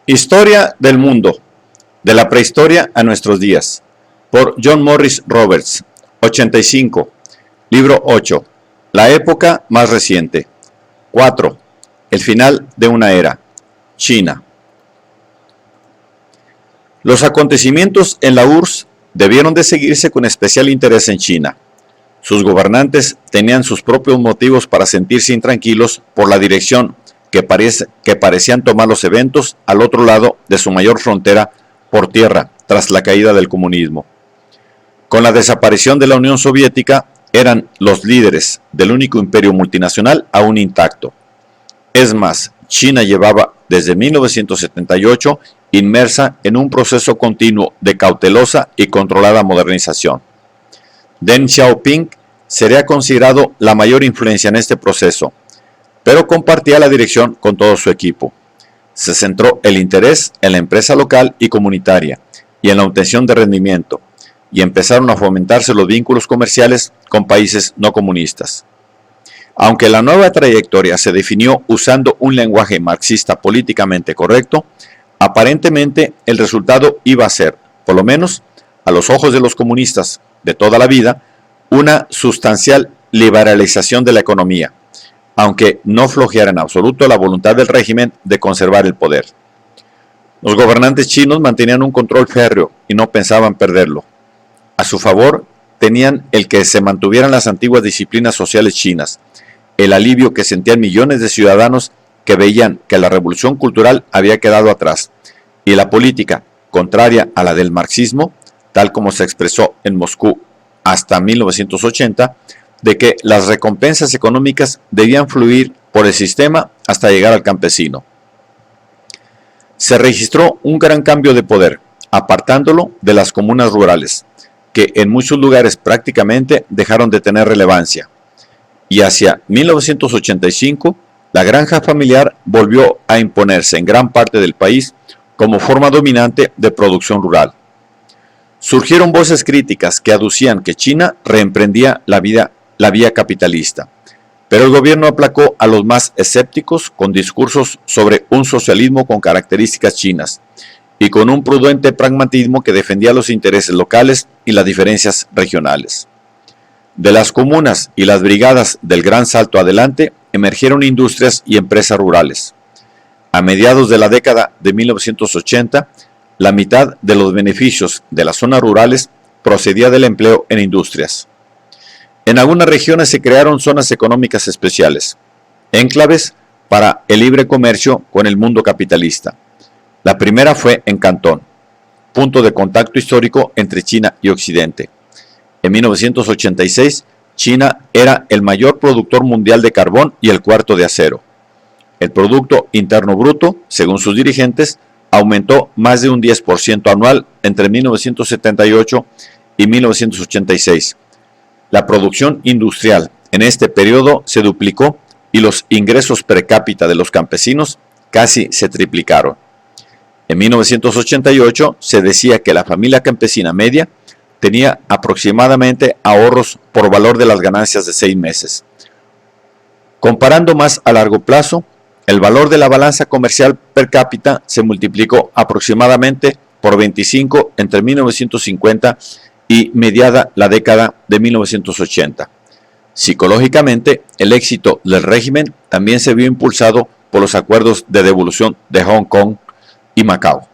Historia del mundo, de la prehistoria a nuestros días, por John Morris Roberts, 85, libro 8, la época más reciente. 4. El final de una era, China. Los acontecimientos en la URSS debieron de seguirse con especial interés en China. Sus gobernantes tenían sus propios motivos para sentirse intranquilos por la dirección que parecían tomar los eventos al otro lado de su mayor frontera por tierra tras la caída del comunismo. Con la desaparición de la Unión Soviética, eran los líderes del único imperio multinacional aún intacto. Es más, China llevaba desde 1978 inmersa en un proceso continuo de cautelosa y controlada modernización. Deng Xiaoping sería considerado la mayor influencia en este proceso, pero compartía la dirección con todo su equipo. Se centró el interés en la empresa local y comunitaria y en la obtención de rendimiento, y empezaron a fomentarse los vínculos comerciales con países no comunistas. Aunque la nueva trayectoria se definió usando un lenguaje marxista políticamente correcto, aparentemente el resultado iba a ser, por lo menos a los ojos de los comunistas de toda la vida, una sustancial liberalización de la economía, aunque no flojeara en absoluto la voluntad del régimen de conservar el poder. Los gobernantes chinos mantenían un control férreo y no pensaban perderlo. A su favor tenían el que se mantuvieran las antiguas disciplinas sociales chinas, el alivio que sentían millones de ciudadanos que veían que la revolución cultural había quedado atrás, y la política, contraria a la del marxismo, tal como se expresó en Moscú hasta 1980, de que las recompensas económicas debían fluir por el sistema hasta llegar al campesino. Se registró un gran cambio de poder, apartándolo de las comunas rurales, que en muchos lugares prácticamente dejaron de tener relevancia. Y hacia 1985, la granja familiar volvió a imponerse en gran parte del país como forma dominante de producción rural. Surgieron voces críticas que aducían que China reemprendía la vía capitalista, pero el gobierno aplacó a los más escépticos con discursos sobre un socialismo con características chinas y con un prudente pragmatismo que defendía los intereses locales y las diferencias regionales. De las comunas y las brigadas del Gran Salto Adelante emergieron industrias y empresas rurales. A mediados de la década de 1980, la mitad de los beneficios de las zonas rurales procedía del empleo en industrias. En algunas regiones se crearon zonas económicas especiales, enclaves para el libre comercio con el mundo capitalista. La primera fue en Cantón, punto de contacto histórico entre China y Occidente. En 1986, China era el mayor productor mundial de carbón y el cuarto de acero. El Producto Interno Bruto, según sus dirigentes, aumentó más de un 10% anual entre 1978 y 1986. La producción industrial en este periodo se duplicó y los ingresos per cápita de los campesinos casi se triplicaron. En 1988 se decía que la familia campesina media tenía aproximadamente ahorros por valor de las ganancias de 6 meses. Comparando más a largo plazo, el valor de la balanza comercial per cápita se multiplicó aproximadamente por 25 entre 1950 y mediada la década de 1980. Psicológicamente, el éxito del régimen también se vio impulsado por los acuerdos de devolución de Hong Kong y Macao.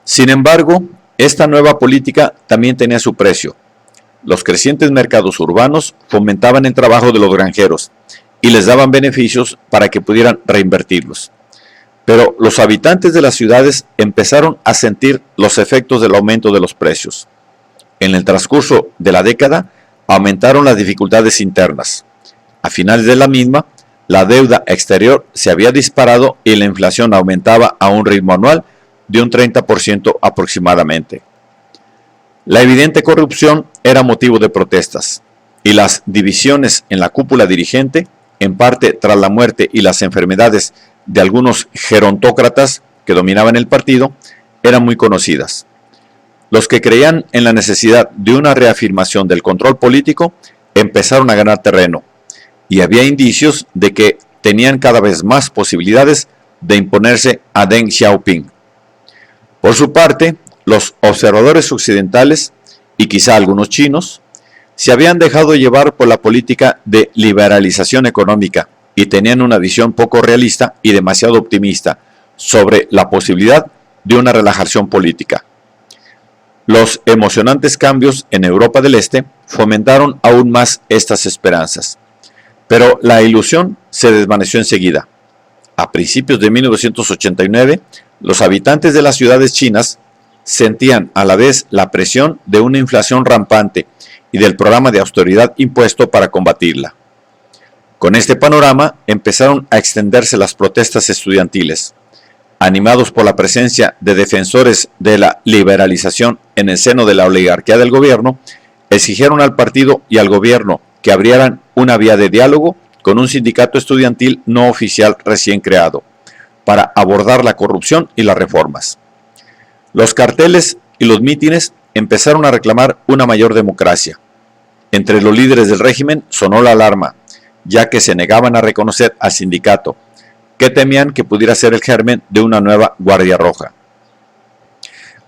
Sin embargo, esta nueva política también tenía su precio. Los crecientes mercados urbanos fomentaban el trabajo de los granjeros y les daban beneficios para que pudieran reinvertirlos. Pero los habitantes de las ciudades empezaron a sentir los efectos del aumento de los precios. En el transcurso de la década, aumentaron las dificultades internas. A finales de la misma, la deuda exterior se había disparado y la inflación aumentaba a un ritmo anual de un 30% aproximadamente. La evidente corrupción era motivo de protestas, y las divisiones en la cúpula dirigente, en parte tras la muerte y las enfermedades de algunos gerontócratas que dominaban el partido, eran muy conocidas. Los que creían en la necesidad de una reafirmación del control político empezaron a ganar terreno, y había indicios de que tenían cada vez más posibilidades de imponerse a Deng Xiaoping. Por su parte, los observadores occidentales, y quizá algunos chinos, se habían dejado llevar por la política de liberalización económica y tenían una visión poco realista y demasiado optimista sobre la posibilidad de una relajación política. Los emocionantes cambios en Europa del Este fomentaron aún más estas esperanzas, pero la ilusión se desvaneció enseguida. A principios de 1989, los habitantes de las ciudades chinas sentían a la vez la presión de una inflación rampante y del programa de austeridad impuesto para combatirla. Con este panorama empezaron a extenderse las protestas estudiantiles. Animados por la presencia de defensores de la liberalización en el seno de la oligarquía del gobierno, exigieron al partido y al gobierno que abrieran una vía de diálogo con un sindicato estudiantil no oficial recién creado, para abordar la corrupción y las reformas. Los carteles y los mítines empezaron a reclamar una mayor democracia. Entre los líderes del régimen sonó la alarma, ya que se negaban a reconocer al sindicato, que temían que pudiera ser el germen de una nueva Guardia Roja.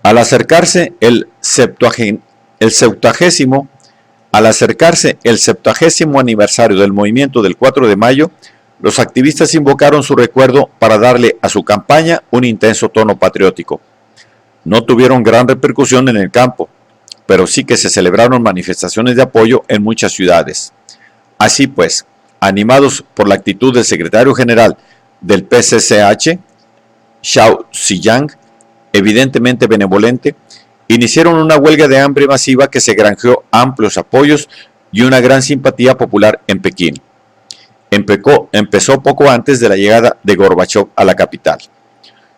Al acercarse el 70º aniversario del movimiento del 4 de mayo, los activistas invocaron su recuerdo para darle a su campaña un intenso tono patriótico. No tuvieron gran repercusión en el campo, pero sí que se celebraron manifestaciones de apoyo en muchas ciudades. Así pues, animados por la actitud del secretario general del PCCH, Zhao Ziyang, evidentemente benevolente, iniciaron una huelga de hambre masiva que se granjeó amplios apoyos y una gran simpatía popular en Pekín. Empezó poco antes de la llegada de Gorbachov a la capital.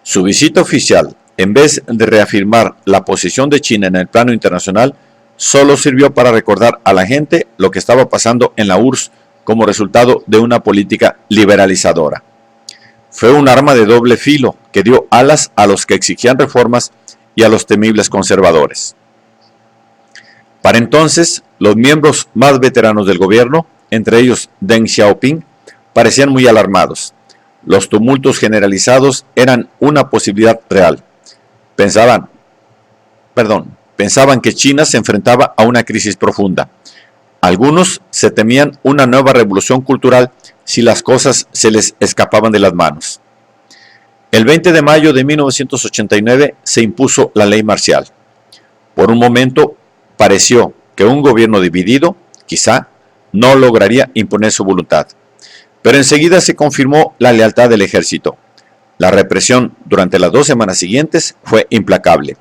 Su visita oficial, en vez de reafirmar la posición de China en el plano internacional, solo sirvió para recordar a la gente lo que estaba pasando en la URSS como resultado de una política liberalizadora. Fue un arma de doble filo que dio alas a los que exigían reformas y a los temibles conservadores. Para entonces, los miembros más veteranos del gobierno, entre ellos Deng Xiaoping, parecían muy alarmados. Los tumultos generalizados eran una posibilidad real. Pensaban que China se enfrentaba a una crisis profunda. Algunos se temían una nueva revolución cultural si las cosas se les escapaban de las manos. El 20 de mayo de 1989 se impuso la ley marcial. Por un momento pareció que un gobierno dividido, quizá, no lograría imponer su voluntad. Pero enseguida se confirmó la lealtad del ejército. La represión durante las 2 semanas siguientes fue implacable.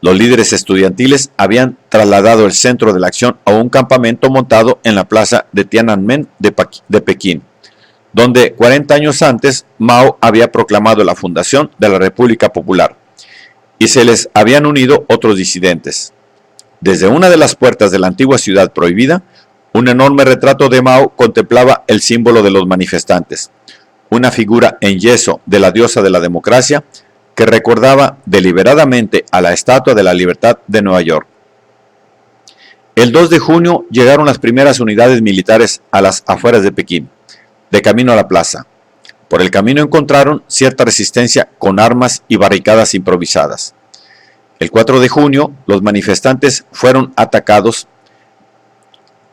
Los líderes estudiantiles habían trasladado el centro de la acción a un campamento montado en la plaza de Tiananmen de Pekín, donde 40 años antes Mao había proclamado la fundación de la República Popular, y se les habían unido otros disidentes. Desde una de las puertas de la antigua ciudad prohibida, un enorme retrato de Mao contemplaba el símbolo de los manifestantes, una figura en yeso de la diosa de la democracia que recordaba deliberadamente a la Estatua de la Libertad de Nueva York. El 2 de junio llegaron las primeras unidades militares a las afueras de Pekín, de camino a la plaza. Por el camino encontraron cierta resistencia con armas y barricadas improvisadas. El 4 de junio los manifestantes fueron atacados.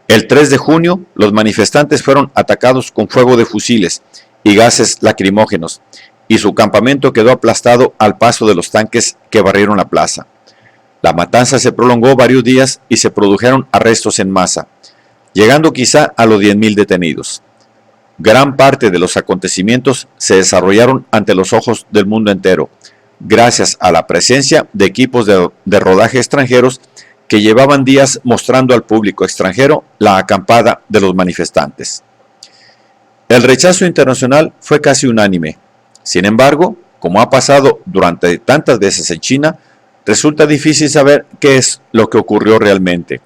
El 3 de junio los manifestantes fueron atacados con fuego de fusiles y gases lacrimógenos, y su campamento quedó aplastado al paso de los tanques que barrieron la plaza. La matanza se prolongó varios días y se produjeron arrestos en masa, llegando quizá a los 10.000 detenidos. Gran parte de los acontecimientos se desarrollaron ante los ojos del mundo entero, gracias a la presencia de equipos de rodaje extranjeros que llevaban días mostrando al público extranjero la acampada de los manifestantes. El rechazo internacional fue casi unánime. Sin embargo, como ha pasado durante tantas veces en China, resulta difícil saber qué es lo que ocurrió realmente.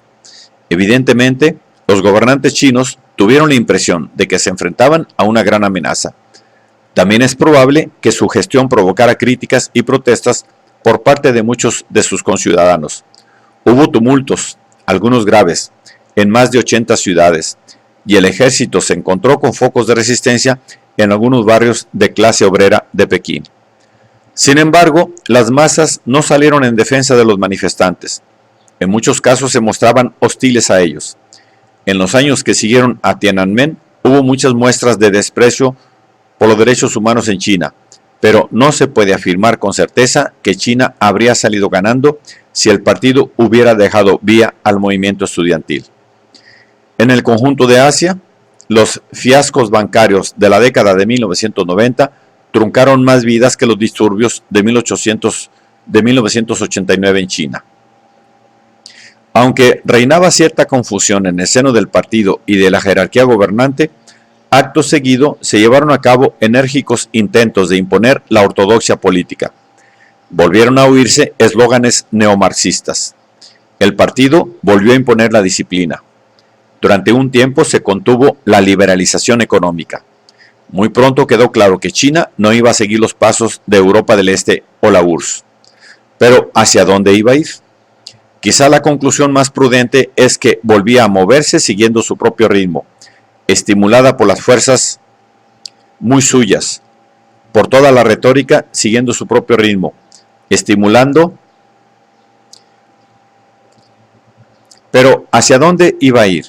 Evidentemente, los gobernantes chinos tuvieron la impresión de que se enfrentaban a una gran amenaza. También es probable que su gestión provocara críticas y protestas por parte de muchos de sus conciudadanos. Hubo tumultos, algunos graves, en más de 80 ciudades, y el ejército se encontró con focos de resistencia en algunos barrios de clase obrera de Pekín. Sin embargo, las masas no salieron en defensa de los manifestantes. En muchos casos se mostraban hostiles a ellos. En los años que siguieron a Tiananmen, hubo muchas muestras de desprecio por los derechos humanos en China, pero no se puede afirmar con certeza que China habría salido ganando si el partido hubiera dejado vía al movimiento estudiantil. En el conjunto de Asia, los fiascos bancarios de la década de 1990 truncaron más vidas que los disturbios de 1989 en China. Aunque reinaba cierta confusión en el seno del partido y de la jerarquía gobernante, acto seguido se llevaron a cabo enérgicos intentos de imponer la ortodoxia política. Volvieron a oírse eslóganes neomarxistas. El partido volvió a imponer la disciplina. Durante un tiempo se contuvo la liberalización económica. Muy pronto quedó claro que China no iba a seguir los pasos de Europa del Este o la URSS. Pero ¿hacia dónde iba a ir? Quizá la conclusión más prudente es que volvía a moverse siguiendo su propio ritmo, estimulada por las fuerzas muy suyas, por toda la retórica siguiendo su propio ritmo, estimulando. Pero ¿hacia dónde iba a ir?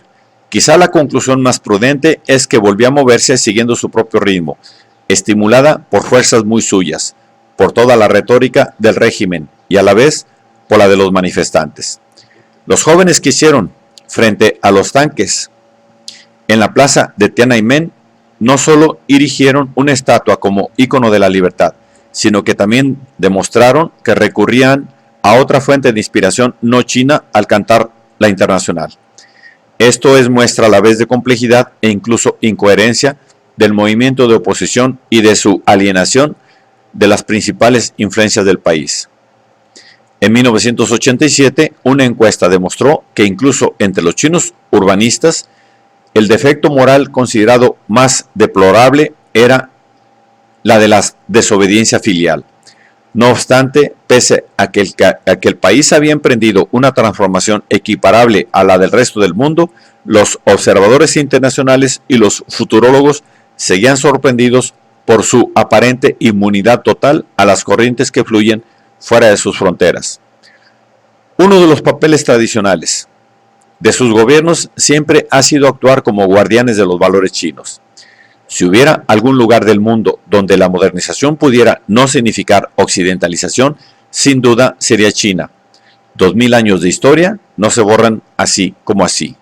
Quizá la conclusión más prudente es que volvía a moverse siguiendo su propio ritmo, estimulada por fuerzas muy suyas, por toda la retórica del régimen y a la vez por la de los manifestantes. Los jóvenes que hicieron frente a los tanques en la plaza de Tiananmen no solo erigieron una estatua como ícono de la libertad, sino que también demostraron que recurrían a otra fuente de inspiración no china al cantar la internacional. Esto es muestra a la vez de complejidad e incluso incoherencia del movimiento de oposición y de su alienación de las principales influencias del país. En 1987, una encuesta demostró que incluso entre los chinos urbanistas, el defecto moral considerado más deplorable era la de la desobediencia filial. No obstante, pese a que el país había emprendido una transformación equiparable a la del resto del mundo, los observadores internacionales y los futurólogos seguían sorprendidos por su aparente inmunidad total a las corrientes que fluyen fuera de sus fronteras. Uno de los papeles tradicionales de sus gobiernos siempre ha sido actuar como guardianes de los valores chinos. Si hubiera algún lugar del mundo donde la modernización pudiera no significar occidentalización, sin duda sería China. 2000 años de historia no se borran así como así.